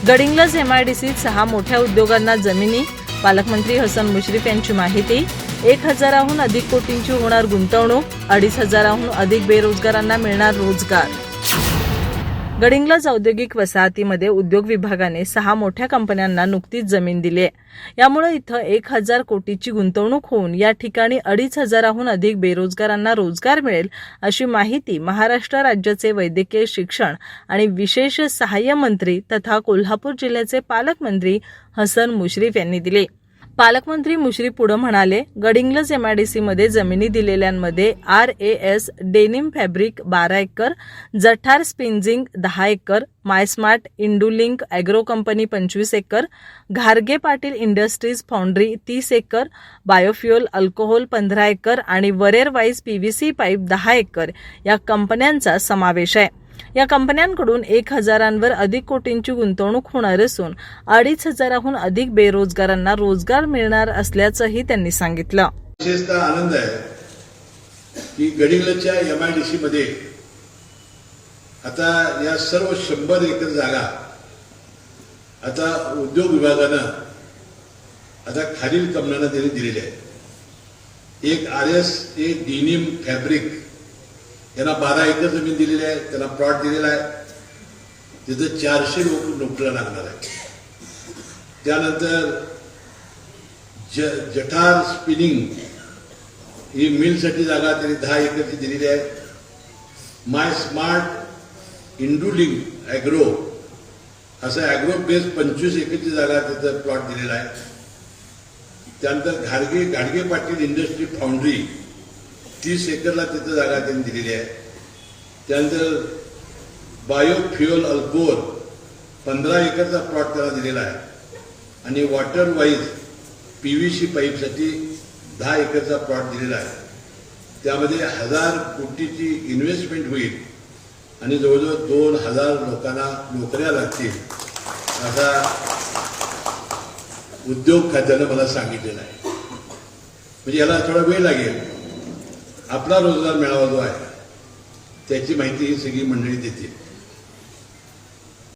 गडिंग्लज एमआयडीसीत 6 मोठ्या उद्योगांना जमिनी. पालकमंत्री हसन मुश्रीफ यांची माहिती. 1000हून अधिक कोटींची होणार गुंतवणूक. 2500हून अधिक बेरोजगारांना मिळणार रोजगार. गडिंग्लज औद्योगिक वसाहतीमध्ये उद्योग विभागाने 6 मोठ्या कंपन्यांना नुकतीच जमीन दिली आहे. यामुळे इथं 1000 कोटीची गुंतवणूक होऊन या ठिकाणी 2500हून अधिक बेरोजगारांना रोजगार मिळेल, अशी माहिती महाराष्ट्र राज्याचे वैद्यकीय शिक्षण आणि विशेष सहाय्य मंत्री तथा कोल्हापूर जिल्ह्याचे पालकमंत्री हसन मुश्रीफ यांनी दिली. पालकमंत्री मुश्रीफ पुढे म्हणाले, गडिंग्लज एमआयडीसीमध्ये जमिनी दिलेल्यांमध्ये RAS denim fabric 12 acre, Jathar spinning 10 acre, MySmart Indulink agro company 25 acre, घारगे Patil industries foundry 30 acre, biofuel alcohol 15 acre आणि वरेर वाईज PVC पाईप 10 एकर या कंपन्यांचा समावेश आहे. या कंपन्यांकडून 1000वर अधिक कोटींची गुंतवणूक होणार असून 2500हून अधिक बेरोजगारांना रोजगार मिळणार असल्याचंही त्यांनी सांगितलं. विशेषतः आनंद आहे की गडिंग्लजच्या MIDC मध्ये आता या सर्व 100 एकर जागा आता उद्योग विभागानं आता खालील कंपन्यांना दिलेली आहे. एक RAS डेनिम फॅब्रिक यांना 12 एकर जमीन दिलेली आहे, त्यांना प्लॉट दिलेला आहे. तिथं 400 लोक नोकरीला लागणार आहे. त्यानंतर जठार स्पिनिंग ही मिलसाठी जागा त्यांनी 10 एकरची दिलेली आहे. माय स्मार्ट इंडुलिंग ॲग्रो असं ॲग्रो बेस 25 एकरची जागा तिथं प्लॉट दिलेला आहे. त्यानंतर घाडगे पाटील इंडस्ट्री फाउंड्री 30 एकरला तिथं जागा त्यांनी दिलेली आहे. त्यानंतर बायोफ्युअल अल्कोहोल 15 एकरचा प्लॉट त्याला दिलेला आहे आणि वॉटर वाईज PVC पाईपसाठी 10 एकरचा प्लॉट दिलेला आहे. त्यामध्ये 1000 कोटीची इन्व्हेस्टमेंट होईल आणि जवळजवळ 2000 लोकांना नोकऱ्या लागतील असा उद्योग खात्यानं मला सांगितलेलं आहे. म्हणजे याला थोडा वेळ लागेल. आपला रोजगार मेळावा जो आहे त्याची माहिती ही सगळी मंडळी देतील.